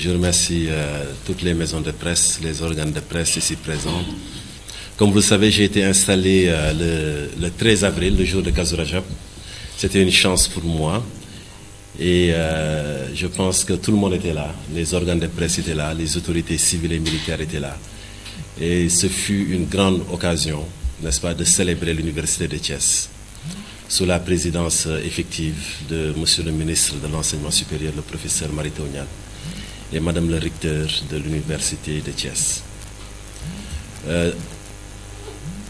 Je remercie toutes les maisons de presse, les organes de presse ici présents. Comme vous le savez, j'ai été installé le 13 avril, le jour de Kazu Rajab. C'était une chance pour moi. Et je pense que tout le monde était là. Les organes de presse étaient là, les autorités civiles et militaires étaient là. Et ce fut une grande occasion, n'est-ce pas, de célébrer l'Université de Thiès, sous la présidence effective de Monsieur le ministre de l'Enseignement supérieur, le professeur Mary Teuw Niane, et Madame le recteur de l'Université de Thiès.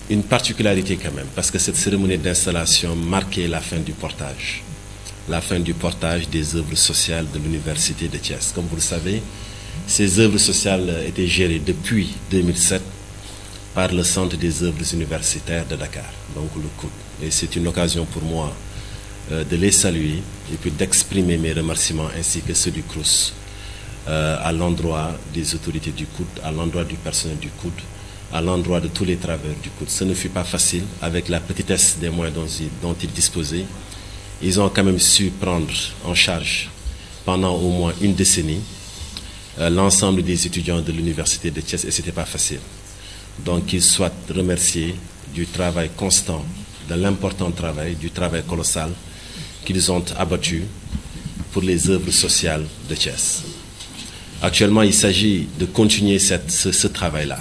Une particularité quand même, parce que cette cérémonie d'installation marquait la fin du portage des œuvres sociales de l'Université de Thiès. Comme vous le savez, ces œuvres sociales étaient gérées depuis 2007 par le Centre des œuvres universitaires de Dakar, donc le COUD. Et c'est une occasion pour moi de les saluer et puis d'exprimer mes remerciements ainsi que ceux du CROUS à l'endroit des autorités du COUD, à l'endroit du personnel du COUD, à l'endroit de tous les travailleurs du COUD. Ce ne fut pas facile avec la petitesse des moyens dont ils disposaient. Ils ont quand même su prendre en charge pendant au moins une décennie l'ensemble des étudiants de l'Université de Thiès et ce n'était pas facile. Donc qu'ils soient remerciés du travail constant, de l'important travail, du travail colossal qu'ils ont abattu pour les œuvres sociales de Thiès. Actuellement, il s'agit de continuer ce travail-là.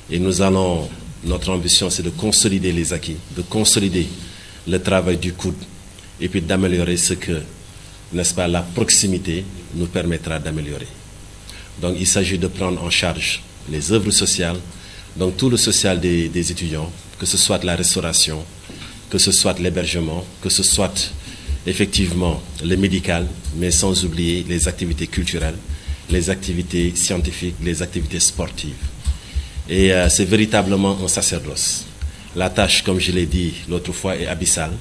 Et notre ambition, c'est de consolider les acquis, de consolider le travail du COUD et puis d'améliorer ce que, n'est-ce pas, la proximité nous permettra d'améliorer. Donc il s'agit de prendre en charge les œuvres sociales, donc tout le social des étudiants, que ce soit la restauration, que ce soit l'hébergement, que ce soit effectivement le médical, mais sans oublier les activités culturelles, les activités scientifiques, les activités sportives. Et c'est véritablement un sacerdoce. La tâche, comme je l'ai dit l'autre fois, est abyssale,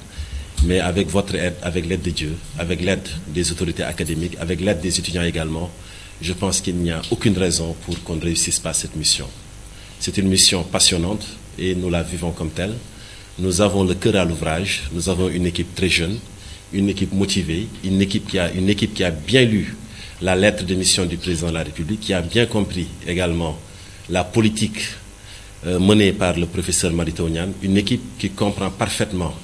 mais avec votre aide, avec l'aide de Dieu, avec l'aide des autorités académiques, avec l'aide des étudiants également, je pense qu'il n'y a aucune raison pour qu'on ne réussisse pas cette mission. C'est une mission passionnante et nous la vivons comme telle. Nous avons le cœur à l'ouvrage, nous avons une équipe très jeune, une équipe motivée, une équipe qui a bien lu la lettre de mission du président de la République, qui a bien compris également la politique menée par le professeur Mary Teuw Niane, une équipe qui comprend parfaitement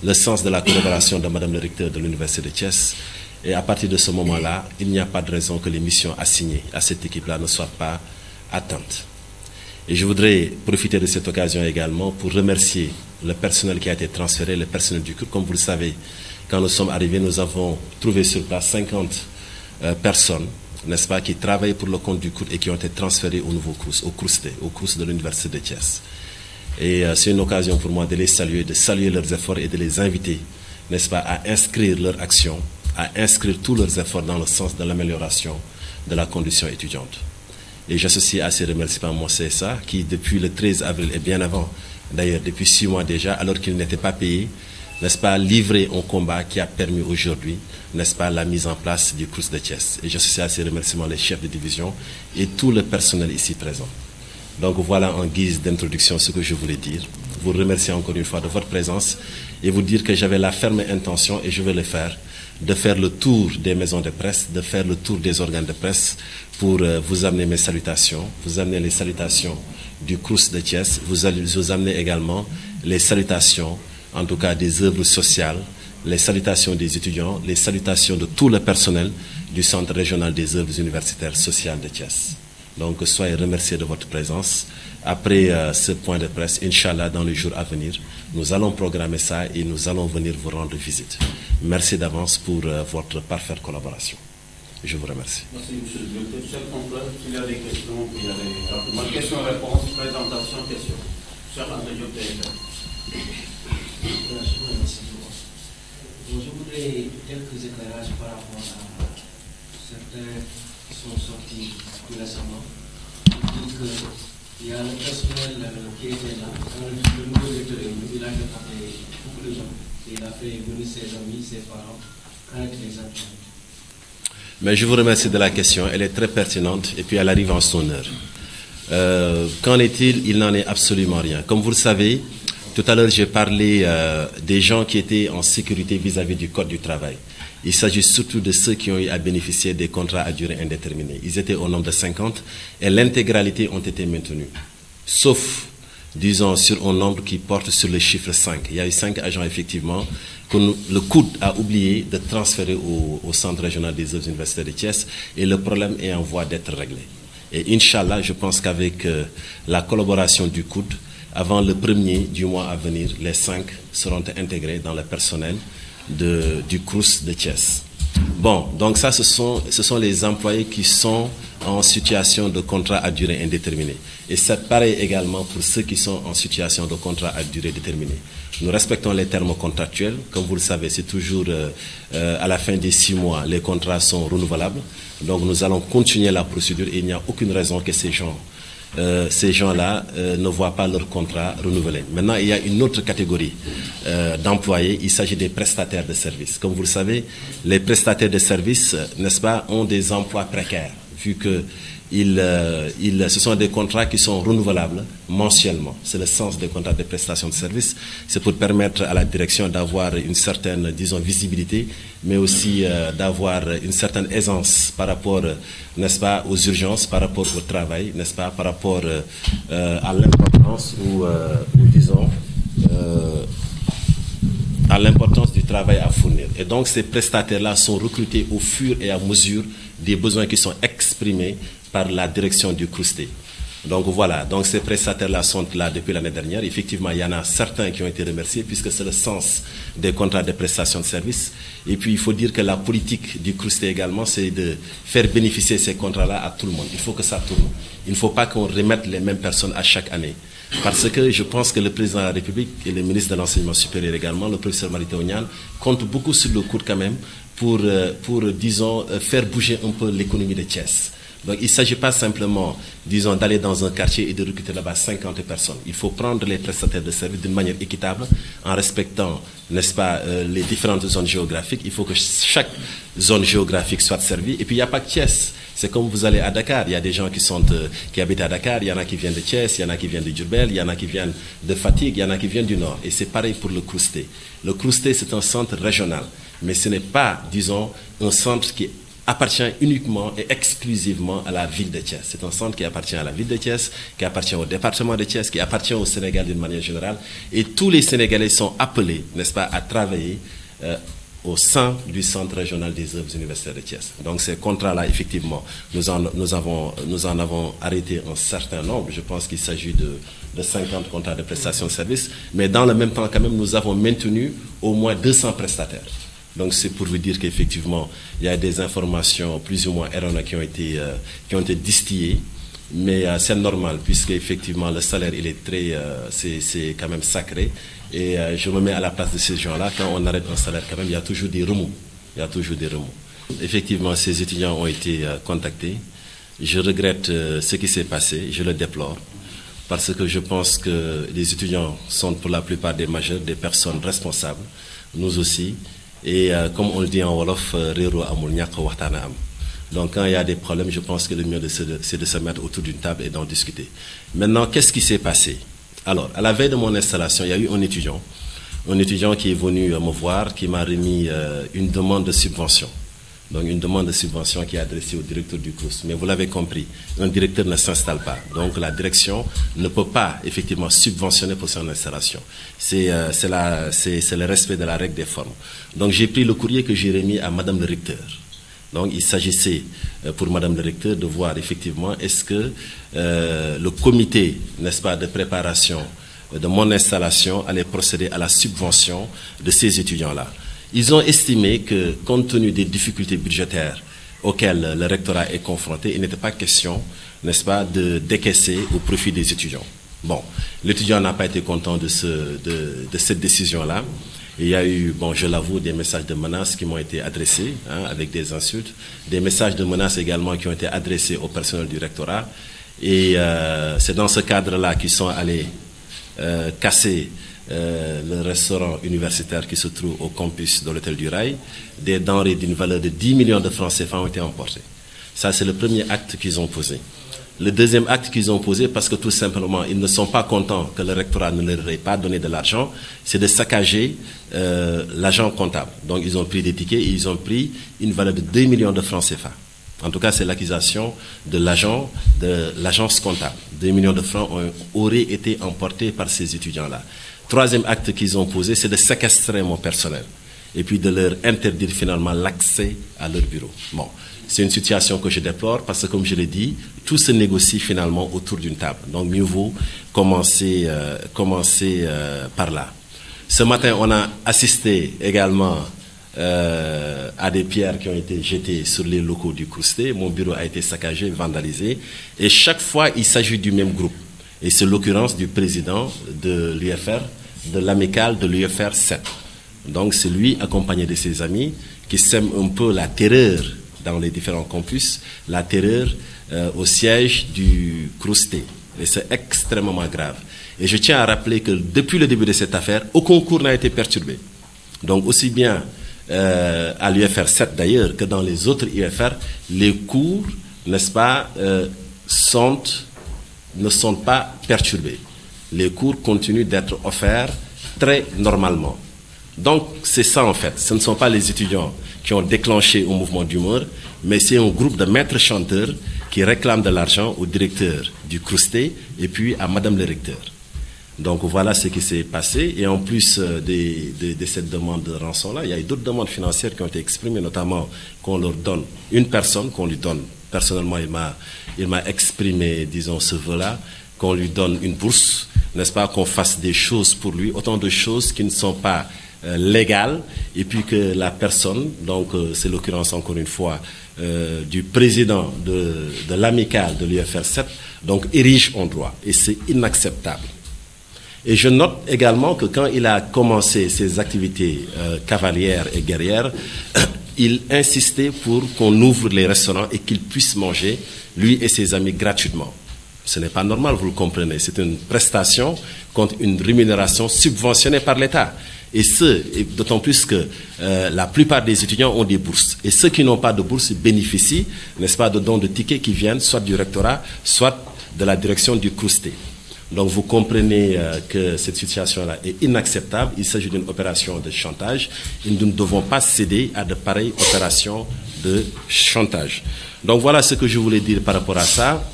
le sens de la collaboration de Madame le recteur de l'Université de Thiès. Et à partir de ce moment-là, il n'y a pas de raison que les missions assignées à cette équipe-là ne soient pas atteintes. Et je voudrais profiter de cette occasion également pour remercier le personnel qui a été transféré, le personnel du CROUS. Comme vous le savez, quand nous sommes arrivés, nous avons trouvé sur place 50 personnes, n'est-ce pas, qui travaillent pour le compte du CROUS et qui ont été transférées au nouveau CROUS, au CROUS de l'Université de Thiès. Et c'est une occasion pour moi de les saluer, de saluer leurs efforts et de les inviter, n'est-ce pas, à inscrire leur action, à inscrire tous leurs efforts dans le sens de l'amélioration de la condition étudiante. Et j'associe à ces remerciements mon CSA, qui depuis le 13 avril et bien avant, d'ailleurs depuis 6 mois déjà, alors qu'il n'était pas payé, n'est-ce pas, livré un combat qui a permis aujourd'hui, n'est-ce pas, la mise en place du CROUS de Thiès. Et j'associe à ces remerciements les chefs de division et tout le personnel ici présent. Donc voilà en guise d'introduction ce que je voulais dire. Vous remercier encore une fois de votre présence et vous dire que j'avais la ferme intention, et je vais le faire, de faire le tour des maisons de presse, de faire le tour des organes de presse pour vous amener mes salutations, vous amener les salutations du CROUS de Thiès, vous amener également les salutations, en tout cas des œuvres sociales, les salutations des étudiants, les salutations de tout le personnel du Centre régional des œuvres universitaires sociales de Thiès. Donc soyez remerciés de votre présence. Après ce point de presse, Inch'Allah, dans les jours à venir, nous allons programmer ça et nous allons venir vous rendre visite. Merci d'avance pour votre parfaite collaboration. Je vous remercie. Merci, monsieur le directeur. Cher complet, s'il y a des questions, il y a des questions-réponses, présentation, questions. Cher Antonio Péter. Je voudrais quelques éclairages par rapport à certains qui sont sortis tout récemment. Il y a le personnel qui était là, le nouveau recteur, il a fait beaucoup de gens. Il a fait venir ses amis, ses parents, avec les enfants. Mais je vous remercie de la question, elle est très pertinente et puis elle arrive en son heure. Qu'en est-il? Il n'en est absolument rien. Comme vous le savez, tout à l'heure j'ai parlé des gens qui étaient en sécurité vis-à-vis du Code du travail. Il s'agit surtout de ceux qui ont eu à bénéficier des contrats à durée indéterminée. Ils étaient au nombre de 50 et l'intégralité ont été maintenus. Sauf, disons, sur un nombre qui porte sur le chiffre 5. Il y a eu 5 agents, effectivement, que le COUD a oublié de transférer au Centre régional des œuvres universitaires de Thiès et le problème est en voie d'être réglé. Et Inch'Allah, je pense qu'avec la collaboration du COUD, avant le 1er du mois à venir, les 5 seront intégrés dans le personnel du CROUS de Thiès. Bon, donc ça, ce sont les employés qui sont en situation de contrat à durée indéterminée. Et c'est pareil également pour ceux qui sont en situation de contrat à durée déterminée. Nous respectons les termes contractuels. Comme vous le savez, c'est toujours à la fin des 6 mois, les contrats sont renouvelables. Donc nous allons continuer la procédure et il n'y a aucune raison que ces gens-là ne voient pas leur contrat renouvelé. Maintenant, il y a une autre catégorie d'employés. Il s'agit des prestataires de services. Comme vous le savez, les prestataires de services, n'est-ce pas, ont des emplois précaires, vu que ce sont des contrats qui sont renouvelables mensuellement. C'est le sens des contrats de prestation de services. C'est pour permettre à la direction d'avoir une certaine, disons, visibilité, mais aussi d'avoir une certaine aisance par rapport, n'est-ce pas, aux urgences, par rapport au travail, n'est-ce pas, par rapport à l'importance ou disons, à l'importance du travail à fournir. Et donc ces prestataires-là sont recrutés au fur et à mesure des besoins qui sont exprimés par la direction du CROUST. Donc voilà, donc ces prestataires-là sont là depuis l'année dernière. Effectivement, il y en a certains qui ont été remerciés puisque c'est le sens des contrats de prestation de services. Et puis il faut dire que la politique du CROUST également, c'est de faire bénéficier ces contrats-là à tout le monde. Il faut que ça tourne. Il ne faut pas qu'on remette les mêmes personnes à chaque année. Parce que je pense que le président de la République et le ministre de l'Enseignement supérieur également, le professeur Mary Teuw Niane, comptent beaucoup sur le COUD quand même pour disons, faire bouger un peu l'économie de Thiès. Donc il ne s'agit pas simplement, disons, d'aller dans un quartier et de recruter là-bas 50 personnes. Il faut prendre les prestataires de services d'une manière équitable, en respectant, n'est-ce pas, les différentes zones géographiques. Il faut que chaque zone géographique soit servie. Et puis il n'y a pas que Thiès. C'est comme vous allez à Dakar, il y a des gens qui habitent à Dakar, il y en a qui viennent de Thiès, il y en a qui viennent de Diourbel, il y en a qui viennent de Fatick, il y en a qui viennent du Nord. Et c'est pareil pour le CROUST. Le CROUST, c'est un centre régional, mais ce n'est pas, disons, un centre qui appartient uniquement et exclusivement à la ville de Thiès. C'est un centre qui appartient à la ville de Thiès, qui appartient au département de Thiès, qui appartient au Sénégal d'une manière générale. Et tous les Sénégalais sont appelés, n'est-ce pas, à travailler au sein du Centre régional des œuvres universitaires de Thiès. Donc ces contrats-là, effectivement, nous en avons arrêté un certain nombre. Je pense qu'il s'agit de 50 contrats de prestation de services. Mais dans le même temps, quand même, nous avons maintenu au moins 200 prestataires. Donc c'est pour vous dire qu'effectivement, il y a des informations plus ou moins erronées qui ont été distillées. Mais c'est normal, puisque effectivement le salaire, il est très, c'est quand même sacré. Et je me mets à la place de ces gens-là. Quand on arrête un salaire, quand même, il y a toujours des remous. Il y a toujours des remous. Effectivement, ces étudiants ont été contactés. Je regrette ce qui s'est passé, je le déplore, parce que je pense que les étudiants sont pour la plupart des majeurs, des personnes responsables, nous aussi. Et comme on le dit en Wolof, Rero amul ñàkk waxtaan am. Donc quand il y a des problèmes, je pense que le mieux c'est de se mettre autour d'une table et d'en discuter. Maintenant, qu'est-ce qui s'est passé? Alors, à la veille de mon installation, il y a eu un étudiant qui est venu me voir, qui m'a remis une demande de subvention. Donc une demande de subvention qui est adressée au directeur du CROUST. Mais vous l'avez compris, un directeur ne s'installe pas. Donc la direction ne peut pas effectivement subventionner pour son installation. C'est le respect de la règle des formes. Donc j'ai pris le courrier que j'ai remis à Madame le recteur. Donc il s'agissait pour Madame le recteur de voir effectivement est-ce que le comité, n'est-ce pas, de préparation de mon installation allait procéder à la subvention de ces étudiants-là. Ils ont estimé que, compte tenu des difficultés budgétaires auxquelles le rectorat est confronté, il n'était pas question, n'est-ce pas, de décaisser au profit des étudiants. Bon, l'étudiant n'a pas été content de cette décision-là. Il y a eu, bon, je l'avoue, des messages de menaces qui m'ont été adressés, avec des insultes, des messages de menaces également qui ont été adressés au personnel du rectorat. Et c'est dans ce cadre-là qu'ils sont allés casser le restaurant universitaire qui se trouve au campus de l'Hôtel du Rail. Des denrées d'une valeur de 10 millions de francs CFA ont été emportées. Ça, c'est le premier acte qu'ils ont posé. Le deuxième acte qu'ils ont posé, parce que tout simplement, ils ne sont pas contents que le rectorat ne leur ait pas donné de l'argent, c'est de saccager l'agent comptable. Donc ils ont pris des tickets et ils ont pris une valeur de 2 millions de francs CFA. En tout cas, c'est l'accusation de l'agence comptable. 2 millions de francs auraient été emportés par ces étudiants-là. Troisième acte qu'ils ont posé, c'est de séquestrer mon personnel et puis de leur interdire finalement l'accès à leur bureau. Bon, c'est une situation que je déplore parce que, comme je l'ai dit, tout se négocie finalement autour d'une table. Donc, mieux vaut commencer par là. Ce matin, on a assisté également à des pierres qui ont été jetées sur les locaux du CROUSTE. Mon bureau a été saccagé, vandalisé. Et chaque fois, il s'agit du même groupe. Et c'est l'occurrence du président de l'UFR, de l'amicale de l'UFR 7. Donc c'est lui, accompagné de ses amis, qui sème un peu la terreur dans les différents campus, la terreur au siège du CROUSTE. Et c'est extrêmement grave. Et je tiens à rappeler que depuis le début de cette affaire, aucun cours n'a été perturbé. Donc aussi bien à l'UFR 7 d'ailleurs que dans les autres UFR, les cours, n'est-ce pas, ne sont pas perturbés. Les cours continuent d'être offerts très normalement. Donc c'est ça en fait. Ce ne sont pas les étudiants qui ont déclenché un mouvement d'humeur, mais c'est un groupe de maîtres chanteurs qui réclament de l'argent au directeur du CROUSTE et puis à Madame le recteur. Donc voilà ce qui s'est passé. Et en plus de cette demande de rançon-là, il y a eu d'autres demandes financières qui ont été exprimées, notamment qu'on leur donne une personne, qu'on lui donne. Personnellement, il m'a exprimé, disons, ce vœu-là, qu'on lui donne une bourse, n'est-ce pas, qu'on fasse des choses pour lui, autant de choses qui ne sont pas légales, et puis que la personne, donc c'est l'occurrence encore une fois du président de l'amicale de l'UFR 7, donc érige en droit. Et c'est inacceptable. Et je note également que quand il a commencé ses activités cavalières et guerrières, il insistait pour qu'on ouvre les restaurants et qu'il puisse manger, lui et ses amis, gratuitement. Ce n'est pas normal, vous le comprenez. C'est une prestation contre une rémunération subventionnée par l'État. Et d'autant plus que la plupart des étudiants ont des bourses. Et ceux qui n'ont pas de bourse bénéficient, n'est-ce pas, de dons de tickets qui viennent soit du rectorat, soit de la direction du CROUSTE. Donc vous comprenez que cette situation-là est inacceptable. Il s'agit d'une opération de chantage et nous ne devons pas céder à de pareilles opérations de chantage. Donc voilà ce que je voulais dire par rapport à ça.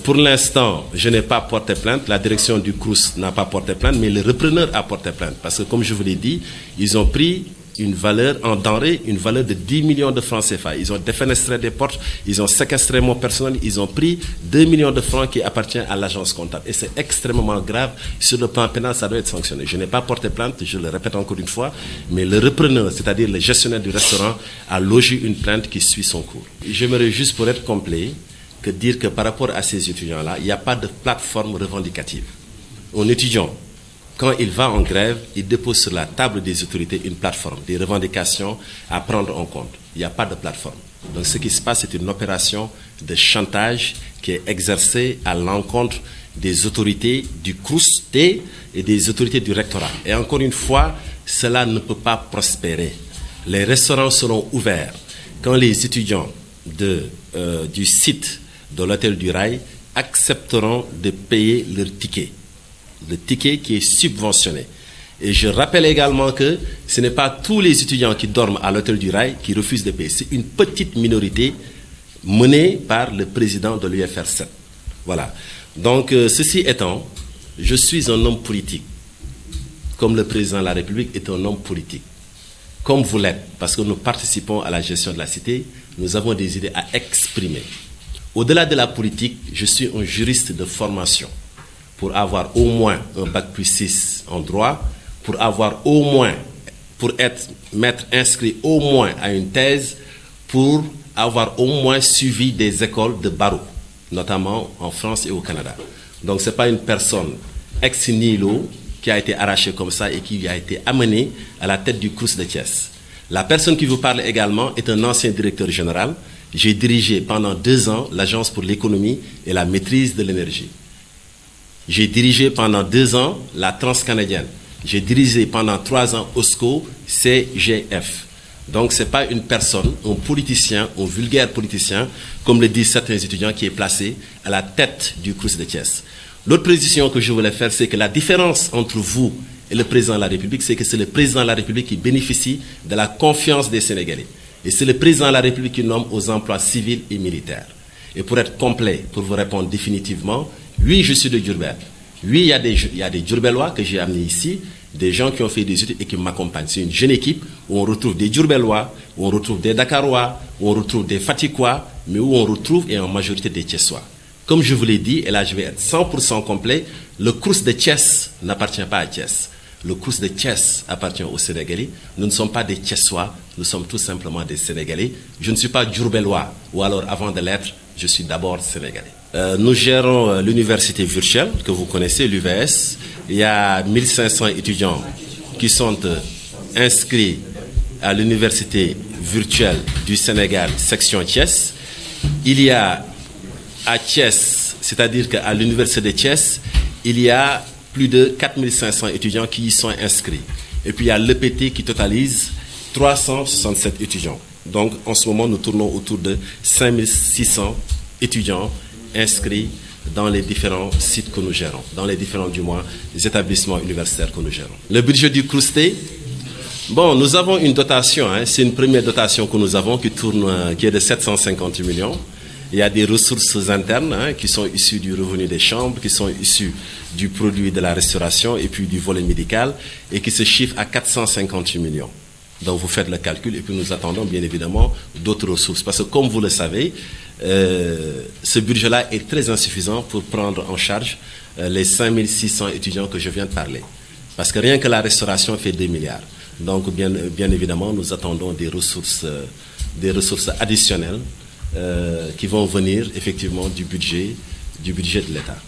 Pour l'instant, je n'ai pas porté plainte. La direction du CROUS n'a pas porté plainte, mais le repreneur a porté plainte. Parce que comme je vous l'ai dit, ils ont pris une valeur en denrée, une valeur de 10 millions de francs CFA. Ils ont défenestré des portes, ils ont séquestré mon personnel, ils ont pris 2 millions de francs qui appartiennent à l'agence comptable. Et c'est extrêmement grave. Sur le plan pénal, ça doit être sanctionné. Je n'ai pas porté plainte, je le répète encore une fois, mais le repreneur, c'est-à-dire le gestionnaire du restaurant, a logé une plainte qui suit son cours. J'aimerais juste, pour être complet, que dire que par rapport à ces étudiants-là, il n'y a pas de plateforme revendicative. Un étudiant, quand il va en grève, il dépose sur la table des autorités une plateforme, des revendications à prendre en compte. Il n'y a pas de plateforme. Donc ce qui se passe, c'est une opération de chantage qui est exercée à l'encontre des autorités du CROUSTE et des autorités du rectorat. Et encore une fois, cela ne peut pas prospérer. Les restaurants seront ouverts quand les étudiants du site de l'hôtel du Rail accepteront de payer leur ticket. Le ticket qui est subventionné. Et je rappelle également que ce n'est pas tous les étudiants qui dorment à l'hôtel du Rail qui refusent de payer. C'est une petite minorité menée par le président de l'UFR 7. Voilà. Donc, ceci étant, je suis un homme politique. Comme le président de la République est un homme politique. Comme vous l'êtes, parce que nous participons à la gestion de la cité, nous avons des idées à exprimer. Au-delà de la politique, je suis un juriste de formation. Pour avoir au moins un bac plus 6 en droit, pour m'être inscrit au moins à une thèse, pour avoir au moins suivi des écoles de barreau, notamment en France et au Canada. Donc ce n'est pas une personne ex nihilo qui a été arrachée comme ça et qui a été amenée à la tête du CROUS de Thiès. La personne qui vous parle également est un ancien directeur général. J'ai dirigé pendant 2 ans l'Agence pour l'économie et la maîtrise de l'énergie. J'ai dirigé pendant 2 ans la Transcanadienne. J'ai dirigé pendant 3 ans OSCO CGF. Donc ce n'est pas une personne, un politicien, un vulgaire politicien, comme le disent certains étudiants, qui est placé à la tête du Crous de Thiès. L'autre précision que je voulais faire, c'est que la différence entre vous et le président de la République, c'est que c'est le président de la République qui bénéficie de la confiance des Sénégalais. Et c'est le président de la République qui nomme aux emplois civils et militaires. Et pour être complet, pour vous répondre définitivement, oui, je suis de Diourbel. Oui, il y a des Diourbellois que j'ai amenés ici, des gens qui ont fait des études et qui m'accompagnent. C'est une jeune équipe où on retrouve des Diourbellois, où on retrouve des Dakarois, où on retrouve des Fatikois, mais où on retrouve et en majorité des Thiessois. Comme je vous l'ai dit, et là je vais être 100% complet, le Crous de Thiès n'appartient pas à Thiès. Le Crous de Thiès appartient aux Sénégalais. Nous ne sommes pas des Thiessois, nous sommes tout simplement des Sénégalais. Je ne suis pas Diourbellois, ou alors avant de l'être, je suis d'abord Sénégalais. Nous gérons l'université virtuelle que vous connaissez, l'UVS. Il y a 1500 étudiants qui sont inscrits à l'université virtuelle du Sénégal, section Thiès. Il y a à Thiès, c'est-à-dire qu'à l'université de Thiès, il y a plus de 4500 étudiants qui y sont inscrits. Et puis il y a l'EPT qui totalise 367 étudiants. Donc en ce moment, nous tournons autour de 5600 étudiants inscrits dans les différents sites que nous gérons, dans les différents, du moins, les établissements universitaires que nous gérons. Le budget du CROUST, bon, nous avons une dotation, hein, c'est une première dotation que nous avons qui tourne, qui est de 750 millions. Il y a des ressources internes hein, qui sont issues du revenu des chambres, qui sont issues du produit de la restauration et puis du volet médical et qui se chiffrent à 458 millions. Donc vous faites le calcul et puis nous attendons bien évidemment d'autres ressources. Parce que comme vous le savez, ce budget-là est très insuffisant pour prendre en charge les 5600 étudiants que je viens de parler. Parce que rien que la restauration fait 2 milliards. Donc bien évidemment, nous attendons des ressources additionnelles qui vont venir effectivement du budget de l'État.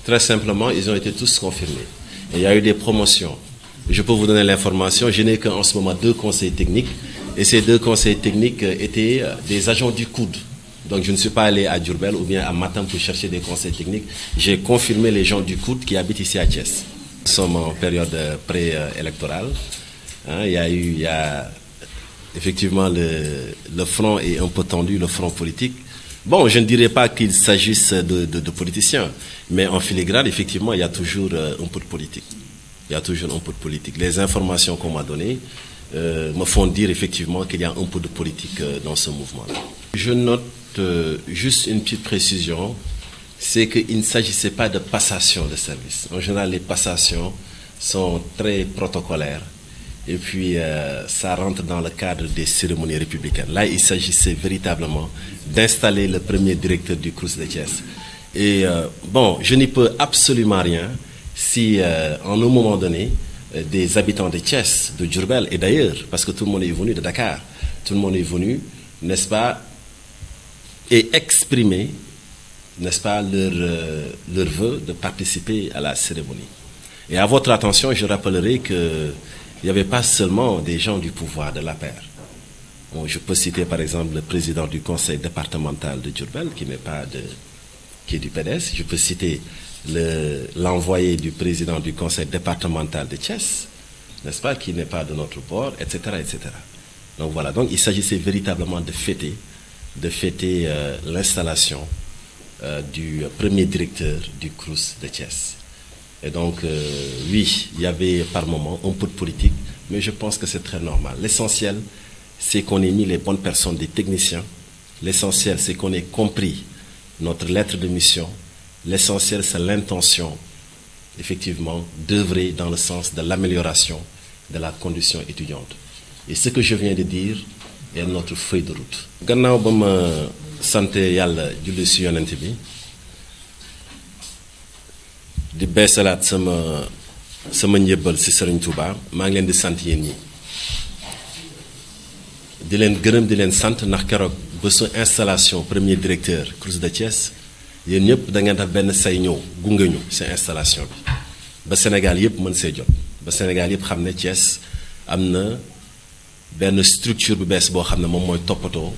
Très simplement, ils ont été tous confirmés. Et il y a eu des promotions. Je peux vous donner l'information, je n'ai qu'en ce moment 2 conseils techniques. Et ces 2 conseils techniques étaient des agents du COUD. Donc je ne suis pas allé à Diourbel ou bien à Matam pour chercher des conseils techniques. J'ai confirmé les gens du COUD qui habitent ici à Thiès. Nous sommes en période préélectorale. Hein, il y a effectivement le front est un peu tendu, le front politique. Bon, je ne dirais pas qu'il s'agisse de politiciens, mais en filigrane, effectivement, il y a toujours un peu de politique. Il y a toujours un peu de politique. Les informations qu'on m'a données me font dire effectivement qu'il y a un peu de politique dans ce mouvement-là. Je note juste une petite précision, c'est qu'il ne s'agissait pas de passation de service. En général, les passations sont très protocolaires. Et puis, ça rentre dans le cadre des cérémonies républicaines. Là, il s'agissait véritablement d'installer le premier directeur du Crous de Thiès. Et bon, je n'y peux absolument rien si, en un moment donné, des habitants de Thiès, de Diourbel et d'ailleurs, parce que tout le monde est venu de Dakar, tout le monde est venu, n'est-ce pas, et exprimer, n'est-ce pas, leur vœu de participer à la cérémonie. Et à votre attention, je rappellerai que il n'y avait pas seulement des gens du pouvoir de l'APR. Bon, je peux citer par exemple le président du conseil départemental de Diourbel, qui est du PDS. Je peux citer l'envoyé du président du conseil départemental de Thiès, n'est-ce pas, qui n'est pas de notre bord, etc., etc. Donc voilà, donc il s'agissait véritablement de fêter l'installation du premier directeur du Crous de Thiès. Et donc, oui, il y avait par moment un peu de politique, mais je pense que c'est très normal. L'essentiel, c'est qu'on ait mis les bonnes personnes, des techniciens. L'essentiel, c'est qu'on ait compris notre lettre de mission. L'essentiel, c'est l'intention, effectivement, d'œuvrer dans le sens de l'amélioration de la condition étudiante. Et ce que je viens de dire est notre feuille de route. Gannaaw ba ma sante Yàlla julli ci yonent bi di beesalaat sama njëbbal ci Serigne Touba maa ngi leen di sant yéen ñi di leen gërëm di leen sant ndax keroog bésu installation premier directeur Crous de Thiès yéen ñëpp da ngeen def benn say ñëw gunge ñu ci installation bi ba Sénégal yëpp mën see jot ba Sénégal yëpp xam ne Thiès am na benn structure bu bees boo xam ne moom mooy toppatoo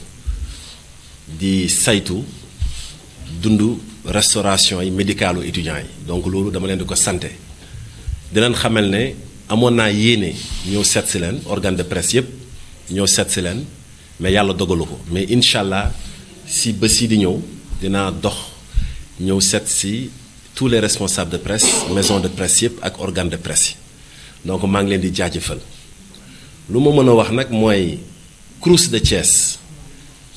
di saytu dundu restauration yi médicalu étudiants yi donc loolu dama leen di ko santé di leen xamal ne amoon naa yéene ñëw seet si leen organe de presse yëpp ñëw seet si leen mais yàlla dogalu ko mais incha allah si bés yi di ñëw dinaa dox ñëw seet si tous les responsables de presse maison de presse yëpp ak organe de presse yi donc maa ngi leen di jaajëfal lu ma mën a wax nag mooy Crous de Thiès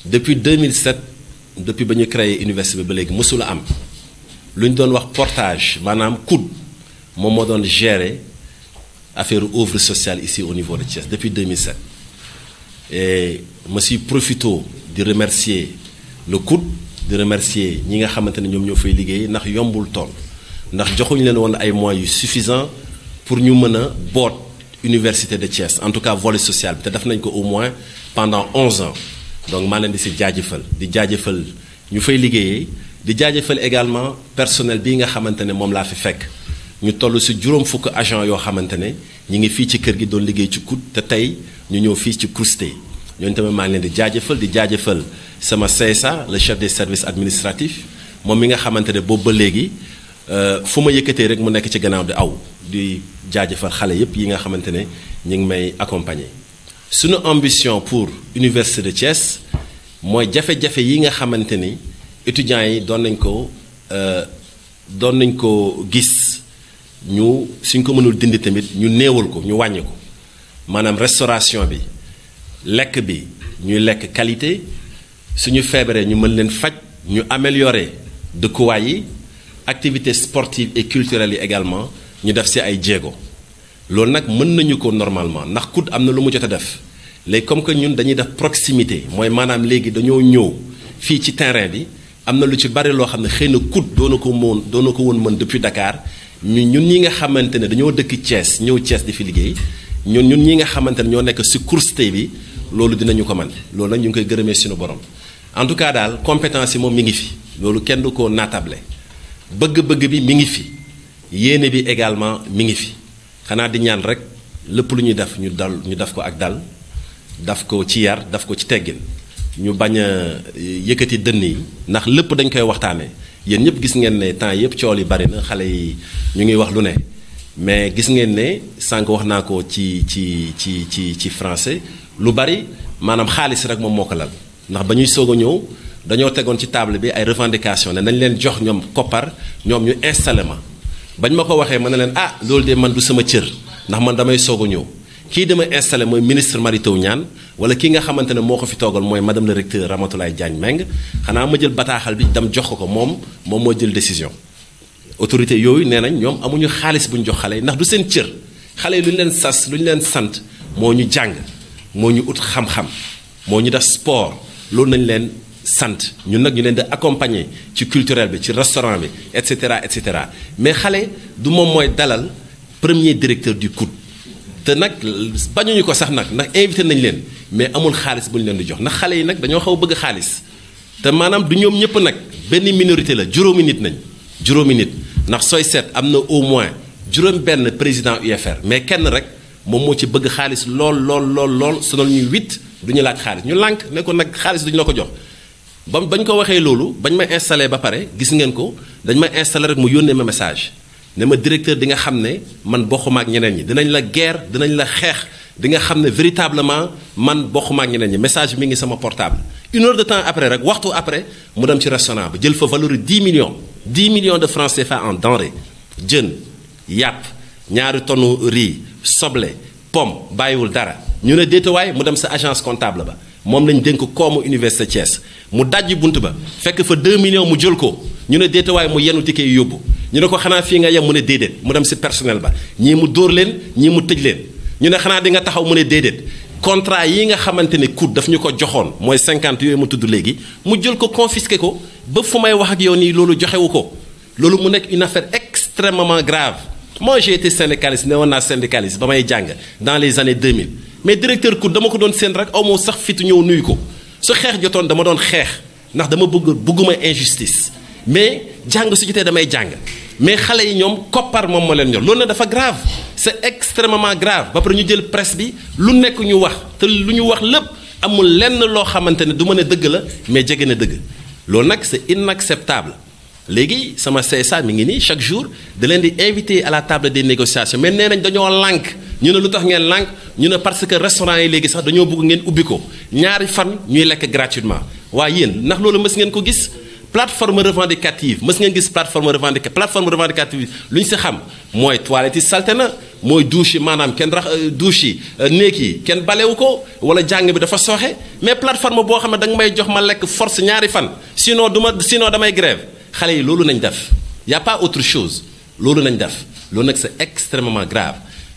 depuis 2007 depuis ba ñu créé université bi ba léegi mësula am lu ñu doon wax portage maanaam COUD moom moo doon gérer affaire œuvre sociale ici au niveau de Thiès depuis 2007 et ma si profito di remercier le COUD di remercier ñi nga xamante ne ñoom ñoo fay liggéey ndax yombul tool ndax joxuñu leen woon ay moyens yu suffisants pour ñu mën a boot université de Thiès en tout cas volet social bi te def nañ ko au moins pendant 11 ans donc maa leen di si jaajëfal di jaajëfal ñu fay liggéeyee di jaajëfal également personnel bii nga xamante ne moom laa fi fekk ñu toll si juróom fukk agent yoo xamante ne ñi ngi fii ci kër gi doon liggéey ci COUD te tey ñu ñëw fii ci Crous tey ñooñu tamit maa ngi leen di jaajëfal sama CSA le chef des services administratifs moom mi nga xamante ne boobu ba léegi fu ma yëkkatee rek mu nekk ci gannaaw di aw di jaajëfal xale yépp yi nga xamante ne ñu ngi may accompagner. suñu ambition pour Université de Thiès mooy jafe-jafe yi nga xamante ni étudiants yi doon nañ ko gis ñu suñ ko mënul dindi tamit ñu néewal ko ñu wàññi ko maanaam restauration bi lekk bi ñuy lekk qualité suñu feebaree ñu mën leen faj ñu améliorer dëkkuwaay yi activités sportives et culturelles yi également ñu def ci ay jéego loolu nag mën nañu ko normalement ndax COUD am na lu mu jot a def léegi comme que ñun dañuy def proximité mooy maanaam léegi dañoo ñëw fii ci terrain bi am na lu ci bari loo xam ne xëy na COUD doona ko woon mën depuis Dakar ñun ñi nga xamante ne dañoo dëkk Thiès ñëw Thiès di fi liggéey ñun ñi nga xamante ne ñoo nekk ci Crous tey bi loolu dinañu ko man loolu nag ñu ngi koy gërëmee suñu borom en tout cas daal compétence yi moom mi ngi fi loolu kenn du ko naatable bëgg-bëgg bi mi ngi fi yéene bi également mi ngi fi xanaa di ñaan rek lépp lu ñuy def ñu def ko ak dal daf ko ci yar daf ko ci teggin ñu bañ a yëkkati dënn yi ndax lépp dañ koy waxtaanee yéen ñëpp gis ngeen ne temps yëpp cool yi bari na xale yi ñu ngi wax lu ne mais gis ngeen ne sànq wax naa ko ci français lu bari maanaam xaalis rek moom moo ko lal ndax ba ñuy soog a ñëw dañoo tegoon ci table bi ay revendication ne nañ leen jox ñoom koppar ñoom ñu installé ma bañ ma ko waxee ma ne leen ah loolu de man du sama cër ndax man damay soog a ñëw kii dama installé mooy ministre Mary Teuw Niane wala kii nga xamante ne moo ko fi toogal mooy madame le recteur Ramatoulaye Diagne Meng xanaa ma jël bataaxal bi dem jox ko moom moo jël décision autorité yooyu nee nañ ñoom amuñu xaalis bu ñu jox xale yi ndax du seen cër xale yi lu ñu leen sas lu ñu leen sant moo ñu jàng moo ñu ut xam-xam moo ñu def sport loolu nañ leen sant ñun nag ñu leen di accompagner ci culturel bi ci restaurant bi et cetera mais xale du moom mooy dalal premier directeur du COUD te nag bañuñu ko sax nag ndax invité nañ leen mais amul xaalis bu ñu leen di jox ndax xale yi nag dañoo xaw bëgg xaalis te maanaam du ñoom ñëpp nag benn minorité la juróomi nit ndax sooy seet am na au moins juróom benn président UFR mais kenn rek moom moo ci bëgg xaalis lool sonal ñuy 8 du ñu laaj xaalis ñu lànk ne ko nag xaalis duñu la ko jox bañ ko waxee loolu bañ ma installé ba pare gis ngeen ko dañ ma installé rek mu yónnee ma message ne ma directeur di nga xam ne man bokkuma ak ñeneen ñi dinañ la guerre dinañ la xeex di nga xam ne véritablement man bokkuma ak ñeneen ñi message bi mi ngi sama portable 1 heure de temps après rek waxtu après mu dem ci restaurant bi jël fa valeur 10 millions de francs CFA en denrée jën yàpp ñaari tonnu riz soble pomme bàyyiwul dara ñu ne déetawaay mu dem sa agence comptable ba moom lañ dénk koomu université Thiès mu dajji bunt ba fekk fa 2 millions mu jël ko ñu ne déetawaay mu yenu ticket yóbbu ñu ne ko xanaa fii nga yem mu ne déedéet mu dem si personnel ba ñii mu dóor leen ñii mu tëj leen ñu ne xanaa di nga taxaw mu ne déedéet contrat yi nga xamante ne COUD daf ñu ko joxoon mooy 50 yooyu mu tudd léegi mu jël ko confisqué ko ba fu may wax ak yow nii loolu joxewu ko loolu mu nekk une affaire extrêmement grave moi j'ai été syndicaliste ne woon naa syndicaliste ba may jàng dans les années 2000 mais directeur COUD dama ko doon seen rek aw moo sax fitu ñëw nuyu ko su xeex jotoon dama doon xeex ndax dama bëgguma injustice mais jàng su jotee damay jàng mais xale yi ñoom koppar moom moo leen ñor loolu nag dafa grave c'est extrêmement grave ba pare ñu jël presse bi lu nekk ñu wax te lu ñu wax lépp amul lenn loo xamante ne du mën a dëgg la mais jege na dëgg loolu nag c'est inacceptable léegi sama CSA mi ngi nii chaque jour da leen di inviter à la table des négociations mais nee nañ dañoo lànk ñu ne lu tax ngeen lànk ñu ne parce que restaurant yi léegi sax dañoo bëgg ngeen ubbi ko ñaari fan ñuy lekk gratuitement waaye yéen ndax loolu mës ngeen ko gis plateforme revendicative mës ngeen gis plateforme revendicative lu ñu si xam mooy toilette yi salte na mooy douche yi maanaam kenn rax douche yi néeg yi kenn balewu ko wala jàng bi dafa sooxe mais plateforme boo xam ne da nga may jox ma lekk force ñaari fan sinon damay grève xale yi loolu nañ def y a pas autre chose loolu nañ def loolu nag c'est extrêmement grave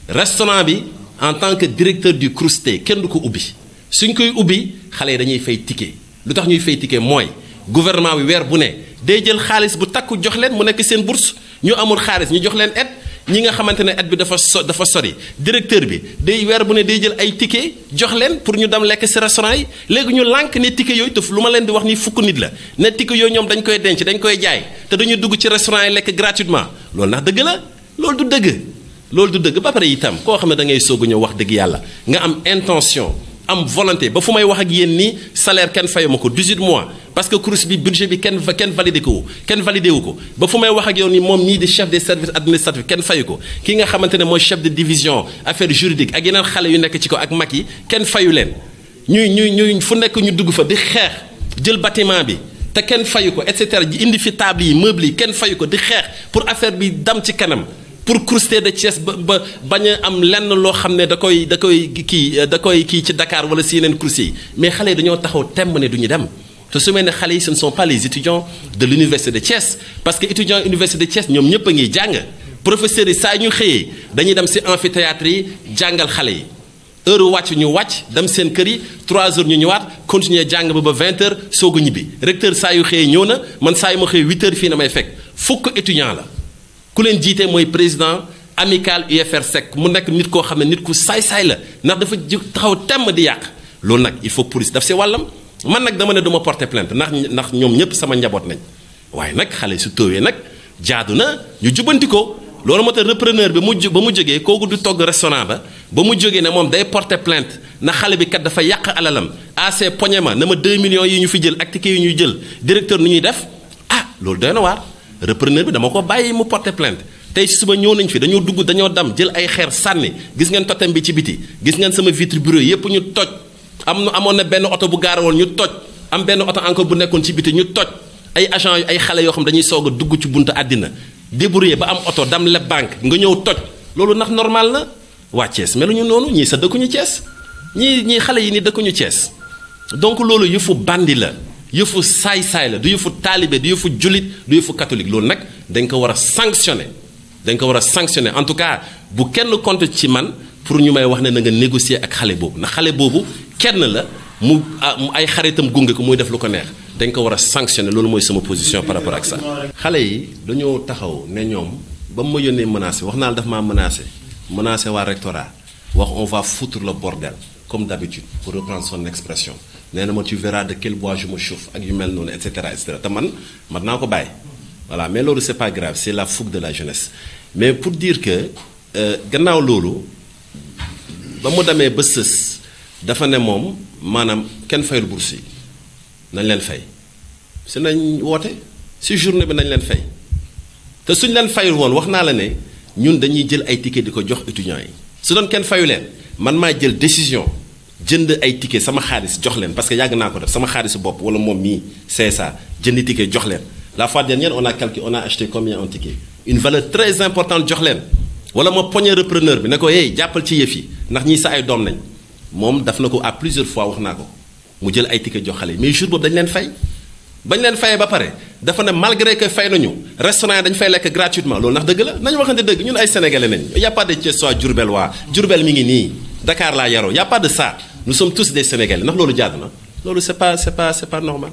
restaurant bi en tant que directeur du CROUSTE kenn du ko ubbi suñ koy ubbi xale yi dañuy fay ticket lu tax ñuy fay ticket mooy gouvernement bi weer bu ne day jël xaalis bu takku jox leen mu nekk seen bourse ñu amul xaalis ñu jox leen aide ñi nga xamante ne aide bi dafa sori directeur bi day weer bu ne day jël ay ticket jox leen pour ñu dem lekk ci restaurant yi léegi ñu lànk ne ticket yooyu te lu ma leen di wax ni fukk nit la ne ticket yooyu ñoom dañ koy denc dañ koy jaay te dañu dugg ci restaurant yi lekk gratuitement loolu ndax dëgg la loolu du dëgg loolu du dëgg ba pare itam koo xam ne da ngay soog a ñëw wax dëgg yàlla nga am intention am volonté ba fu may wax ak yéen nii salaire kenn fayuma ko 18 mois parce que CROUS bi budget bi kenn validé wu ko ba fu may wax ak yow nii moom mii di chef des services administratifs kenn fayu ko ki nga xamante ne mooy chef de division affaires juridiques ak yeneen xale yu nekk ci ko ak mag yi kenn fayu leen ñuy fu nekk ñu dugg fa di xeex jël bâtiment bi te kenn fayu ko et cetera indi fi table yi meubles yi kenn fayu ko di xeex pour affaire bi dam ci kanam pour CROUSTE de Thiès ba bañ a am lenn loo xam ne da koy kii ci Dakar wala si yeneen CROUS yi mais xale yi dañoo taxaw temb ne du ñu dem te su mel ne xale yi ce ne sont pas les étudiants de l'université de Thiès parce que étudiants université de Thiès ñoom ñëpp a ngi jàng professeurs yi saa ñu xëyee dañuy dem si amphithéâtre yi jàngal xale yi heure wàcc ñu wàcc dem seen kër yi 3 heures ñu ñëwaat continuer jàng ba 20 heures soog a ñibbi recteur saa yu xëyee ñëw na man saa yu ma xëyee 8 heures fii na may fekk fukk étudiant la ku leen jiite mooy président amical UFR Sec mu nekk nit koo xam ne nit ku saay-saay la ndax dafa taxaw temm di yàq loolu nag il faut police daf si wàllam man nag dama ne duma porter plainte ndax ñoom ñëpp sama njaboot nañ waaye nag xale su tëwee nag jaadu na ñu jubanti ko loolu moo tax repreneur bi ba mu jógee kooku du togg restaurant ba mu jógee ne moom day porter plainte na xale bi kat dafa yàq alalam AC poñe ma na ma 2 millions yi ñu fi jël ak ticket yi ñuy jël directeur nu ñuy def loolu doy na waar repreneur bi dama ko bàyyi mu porter plainte tey si suba ñëw nañ fi dañoo dugg dañoo dam jël ay xeer sànni gis ngeen totem bi ci biti gis ngeen sama vitre bureau yépp ñu toj amoon na benn oto bu gaara woon ñu toj am benn oto encore bu nekkoon ci biti ñu toj ay agent ay xale yoo xam dañuy soog a dugg ci buntu àddina débrouillé ba am oto dam leb banque nga ñëw toj loolu ndax normal na waa Thiès meluñu noonu ñii sa dëkkuñu Thiès ñii xale yi ni dëkkuñu Thiès donc loolu yëfu bandi la yëfu saay-saay la du yëfu taalibe du yëfu jullit du yëfu catholique loolu nag dañ ko war a sanctionner en tout cas bu kenn compte ci man pour ñu may wax ne na nga négocier ak xale boobu ndax xale boobu kenn la mu ay xaritam gunge ko muy def lu ko neex dañ ko war a sanctionner loolu mooy sama position par rapport ak ça. xale yi dañoo taxaw ne ñoom ba mu ma yónnee menacé wax naa la daf maa menacé waa rectorat wax on va foutre le bordel comme d'habitude pour reprendre son expression nee na ma tu verras de quel bois je me chauffe ak yu mel noonu et cetera te man naa ko bàyyi voilà mais loolu c'est pas grave c'est la fougue de la jeunesse mais pour dire que gannaaw loolu ba mu demee ba sës dafa ne moom maanaam kenn fayul bourse yi nañ leen fay si nañ woote si journée bi nañ leen fay te suñ leen fayul woon wax naa la ne ñun dañuy jël ay ticket di ko jox étudiants yi su doon kenn fayu leen man maa jël décision jënd ay ticket sama xaalis jox leen parce que yàgg naa ko def sama xaalisu bopp wala moom mii CSA jëndi ticket jox leen la fois dernière on a acheté combien un ticket une valeur très importante jox leen wala ma poñe repreneur bi ne ko hey jàppal ci yëf yi ndax ñii sa ay doom nañ moom daf na ko à plusieurs fois wax naa ko mu jël ay ticket jox xale yi mais jour boobu dañ leen fay bañ leen fayee ba pare dafa ne malgré que fay nañu restaurant yi dañ fay lekk gratuitement loolu ndax dëgg la nañu waxante dëgg ñun ay sénégalais nañ y a pas de Thiessois Diourbel waa Diourbel mi ngi nii Dakar laa yaroo y a pas de ça nous sommes tous des sénégalais ndax loolu jaadu na loolu c'est pas normal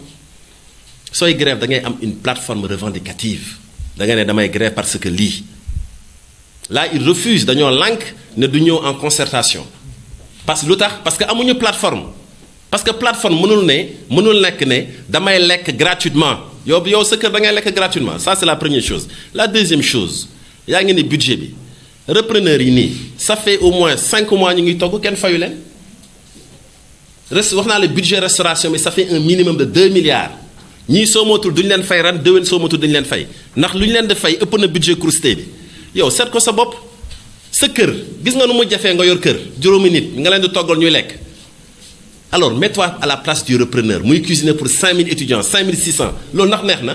sooy grève da ngay am une plateforme revendicative da ngay ne damay grève parce que lii là ils refusent dañoo lànk ne du ñëw en concertation parce que lu tax parce que amuñu plateforme parce que plateforme mënul nekk ne damay lekk gratuitement yow sa kër da ngay lekk gratuitement ça c'est la première chose la deuxième chose yaa ngi ne budget bi repreneurs yi nii ça fait au moins 5 mois ñu ngi togg kenn fayu leen wax naa le budget restauration bi ça fait un minimum de 2 milliards ñii soo mootul duñu leen fay ren déwén soo mootul duñu leen fay ndax lu ñu leen di fay ëpp na budget CROUSTE bi yow seet ko sa bopp sa kër gis nga nu mu jafee nga yor kër juróomi nit nga leen di toggal ñuy lekk. Alors mets-toi à la place du repreneur muy cuisiner pour 5000 étudiants 5600 loolu ndax neex na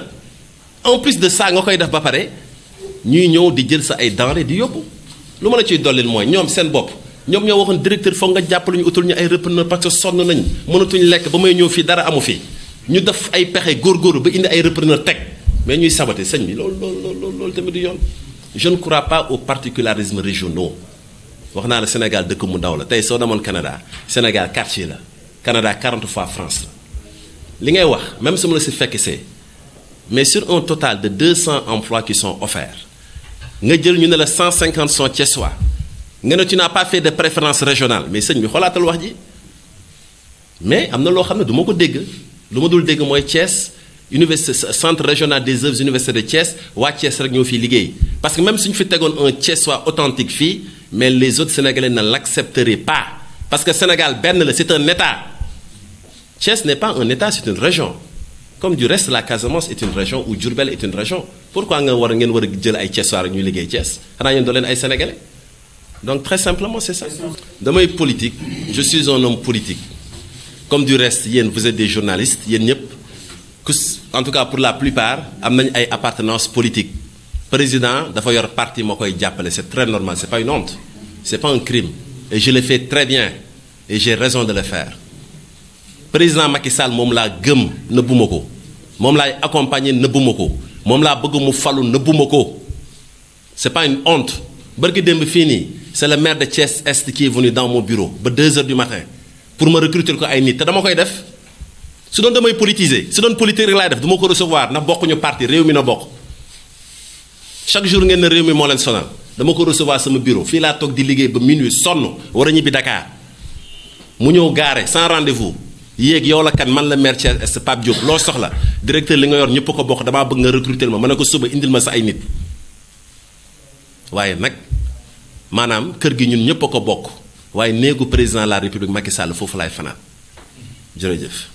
en plus de ça nga koy def ba pare ñuy ñëw di jël sa ay denrées di yóbbu lu ma la ciy dollil mooy ñoom seen bopp ñoom ñoo waxoon directeur foog nga jàppale ñu utul ñu ay repreneur parce que sonn nañ mënatuñu lekk ba may ñëw fii dara amu fi ñu def ay pexe góorgóorlu ba indi ay repreneur teg mais ñuy saboter sëñ bi loolu tamit du yoon. Je ne crois pas aux particularismes régionaux wax naa la Sénégal dëkk mu ndaw la tey soo demoon Canada Sénégal quartier la Canada 40 fois France la li ngay wax même su ma la si fekk see mais sur un total de 200 emplois qui sont offerts nga jël ñu ne la 150 sont thiessois nga ne tu n'as pas fait de préférence régionale mais sëñ bi xoolaatal wax ji mais am na loo xam ne du ma ko dégg lu ma dul dégg mooy Thiès université centre régional des œuvres université de Thiès waa Thiès rek ñoo fiy liggéey parce que même suñu fi tegoon un Thiessois authentique fii mais les autres Sénégalais ne l'accepteraient pas parce que Sénégal benn la c'est un État Thiès n'est pas un État c'est une région comme du reste la Casamance est une région ou Diourbel est une région pourquoi ngeen war a jël ay Thiessois rek ñuy liggéey Thiès xanaa yéen doo leen ay Sénégalais donc très simplement c'est ça. damay politique je suis un homme politique comme du reste yéen vous êtes des journalistes yéen ñëpp en tout cas pour la plupart am nañ ay appartenance politique président dafa yor parti moo koy jàppale c'est très normal c'est pas une honte c'est pas un crime et je le fais très bien et j'ai raison de le faire président Macky Sall moom laa gëm nëbbuma ko moom laay accompagner nëbbuma ko moom laa bëgg mu falu nëbbuma ko c'est pas une honte bërki démb fii nii c'est le maire de Thiès Est qui est venu dans mon bureau ba 2 heures du matin pour me recruter ko ay nit te dama koy def su doon damay politiser su doon politique rek laay def du ma ko recevoir ndax bokkuñu parti réew mi na bokk chaque jour ngeen ne réew mi moo leen sonal dama ko recevoir sama bureau fii laa toog di liggéey ba minuit sonn war a ñibbi Dakar mu ñëw gaare sans rendez-vous yéeg yow la kan man la maire Thiès Est Pape Diop loo soxla directeur li nga yor ñëpp ko bokk damaa bëgg nga recruter ma ne ko suba indil ma sa ay nit waaye nag maanaam kër gi ñun ñëpp a ko bokk waaye néegu président de la République Macky Sall foofu laay fanaan jërëjëf.